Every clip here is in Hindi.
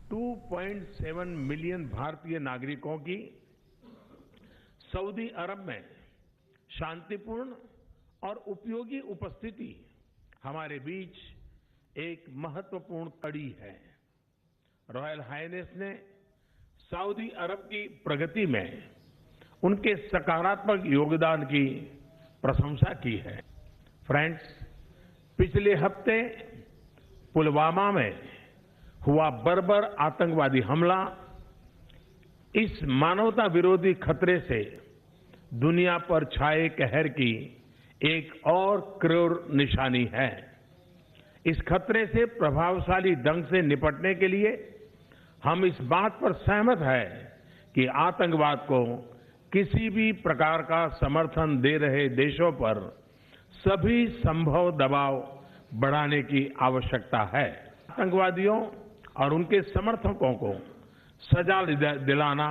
2.7 मिलियन भारतीय नागरिकों की सऊदी अरब में शांतिपूर्ण और उपयोगी उपस्थिति हमारे बीच एक महत्वपूर्ण कड़ी है। रॉयल हाइनेस ने सऊदी अरब की प्रगति में उनके सकारात्मक योगदान की प्रशंसा की है। फ्रेंड्स, पिछले हफ्ते पुलवामा में हुआ बर्बर आतंकवादी हमला इस मानवता विरोधी खतरे से दुनिया पर छाए कहर की एक और क्रूर निशानी है। इस खतरे से प्रभावशाली ढंग से निपटने के लिए हम इस बात पर सहमत हैं कि आतंकवाद को किसी भी प्रकार का समर्थन दे रहे देशों पर सभी संभव दबाव बढ़ाने की आवश्यकता है। आतंकवादियों और उनके समर्थकों को सजा दिलाना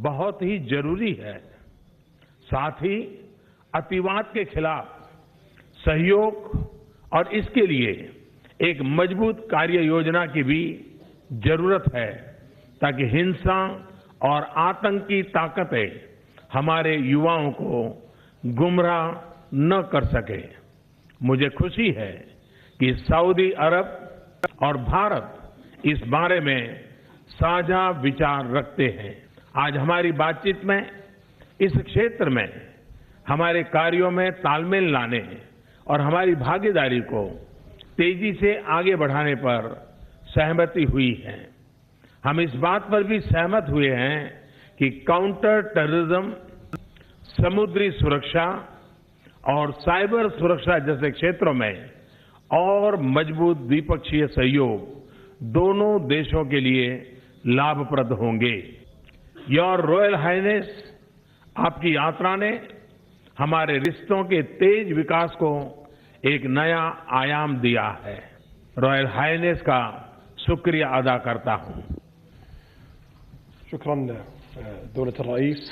बहुत ही जरूरी है। साथ ही अतिवाद के खिलाफ सहयोग और इसके लिए एक मजबूत कार्य योजना की भी जरूरत है ताकि हिंसा और आतंक की ताकतें हमारे युवाओं को गुमराह न कर सके। मुझे खुशी है कि सऊदी अरब और भारत इस बारे में साझा विचार रखते हैं। आज हमारी बातचीत में इस क्षेत्र में हमारे कार्यों में तालमेल लाने और हमारी भागीदारी को तेजी से आगे बढ़ाने पर सहमति हुई है। हम इस बात पर भी सहमत हुए हैं कि काउंटर टेररिज्म, समुद्री सुरक्षा और साइबर सुरक्षा जैसे क्षेत्रों में और मजबूत द्विपक्षीय सहयोग दोनों देशों के लिए लाभप्रद होंगे। योर रॉयल हाइनेस, आपकी यात्रा ने हमारे रिश्तों के तेज विकास को एक नया आयाम दिया है। रॉयल हाइनेस का शुक्रिया अदा करता हूं। शुक्रान दौलत रईस।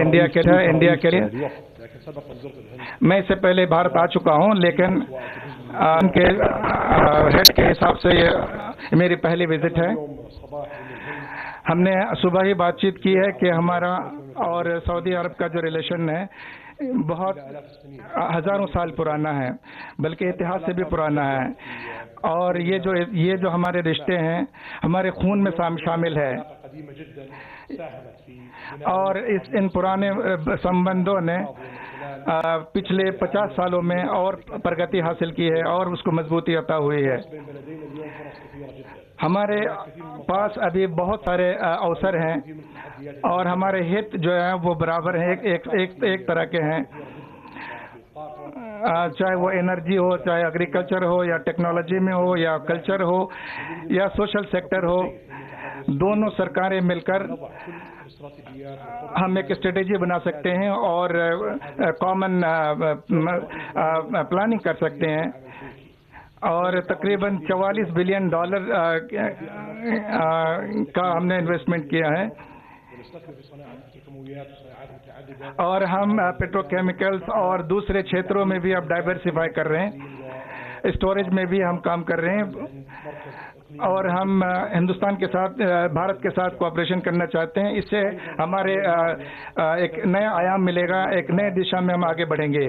इंडिया के लिए। मैं इससे पहले भारत आ चुका हूं, लेकिन उनके हेड के हिसाब से ये मेरी पहली विजिट है। हमने सुबह ही बातचीत की है कि हमारा और सऊदी अरब का जो रिलेशन है बहुत हजारों साल पुराना है, बल्कि इतिहास से भी पुराना है। और ये जो हमारे रिश्ते हैं हमारे खून में शामिल है। और इन पुराने संबंधों ने पिछले 50 सालों में और प्रगति हासिल की है और उसको मजबूती अता हुई है। हमारे पास अभी बहुत सारे अवसर हैं और हमारे हित जो है वो बराबर हैं, एक तरह के हैं। चाहे वो एनर्जी हो, चाहे एग्रीकल्चर हो, या टेक्नोलॉजी में हो, या कल्चर हो, या सोशल सेक्टर हो, दोनों सरकारें मिलकर हम एक स्ट्रेटेजी बना सकते हैं और कॉमन प्लानिंग कर सकते हैं। और तकरीबन $44 बिलियन का हमने इन्वेस्टमेंट किया है। और हम पेट्रोकेमिकल्स और दूसरे क्षेत्रों में भी अब डाइवर्सिफाई कर रहे हैं। स्टोरेज में भी हम काम कर रहे हैं और हम हिंदुस्तान के साथ, भारत के साथ कोऑपरेशन करना चाहते हैं। इससे हमारे एक नया आयाम मिलेगा, एक नए दिशा में हम आगे बढ़ेंगे।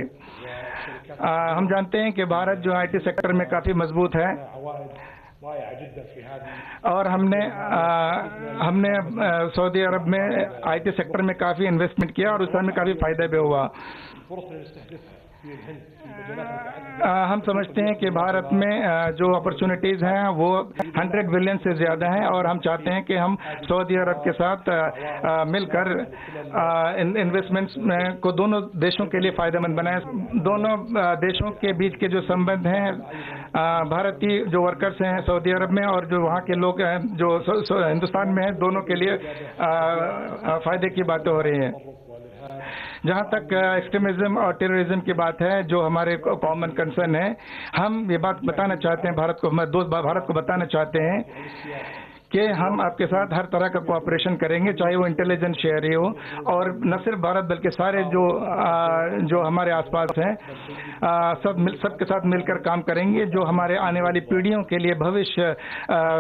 हम जानते हैं कि भारत जो आईटी सेक्टर में काफी मजबूत है और हमने सऊदी अरब में आईटी सेक्टर में काफी इन्वेस्टमेंट किया और उसमें काफी फायदा भी हुआ। हम समझते हैं कि भारत में जो अपॉर्चुनिटीज हैं वो 100 बिलियन से ज्यादा हैं और हम चाहते हैं कि हम सऊदी अरब के साथ मिलकर इन्वेस्टमेंट्स को दोनों देशों के लिए फायदेमंद बनाएं। दोनों देशों के बीच के जो संबंध हैं, भारतीय जो वर्कर्स हैं सऊदी अरब में और जो वहाँ के लोग हैं जो हिंदुस्तान में हैं, दोनों के लिए फायदे की बातें हो रही हैं। जहाँ तक एक्सट्रीमिज्म और टेररिज्म की बात है, जो हमारे कॉमन कंसर्न है, हम ये बात बताना चाहते हैं, भारत को बताना चाहते हैं कि हम आपके साथ हर तरह का कोऑपरेशन करेंगे, चाहे वो इंटेलिजेंस शेयर ही हो, और न सिर्फ भारत बल्कि सारे जो हमारे आसपास हैं सबके साथ मिलकर काम करेंगे, जो हमारे आने वाली पीढ़ियों के लिए भविष्य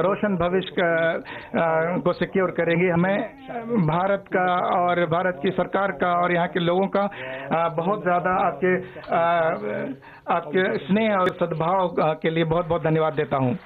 रोशन भविष्य को सिक्योर करेंगे। हमें भारत का और भारत की सरकार का और यहाँ के लोगों का बहुत ज़्यादा आपके स्नेह और सद्भाव के लिए बहुत बहुत धन्यवाद देता हूँ।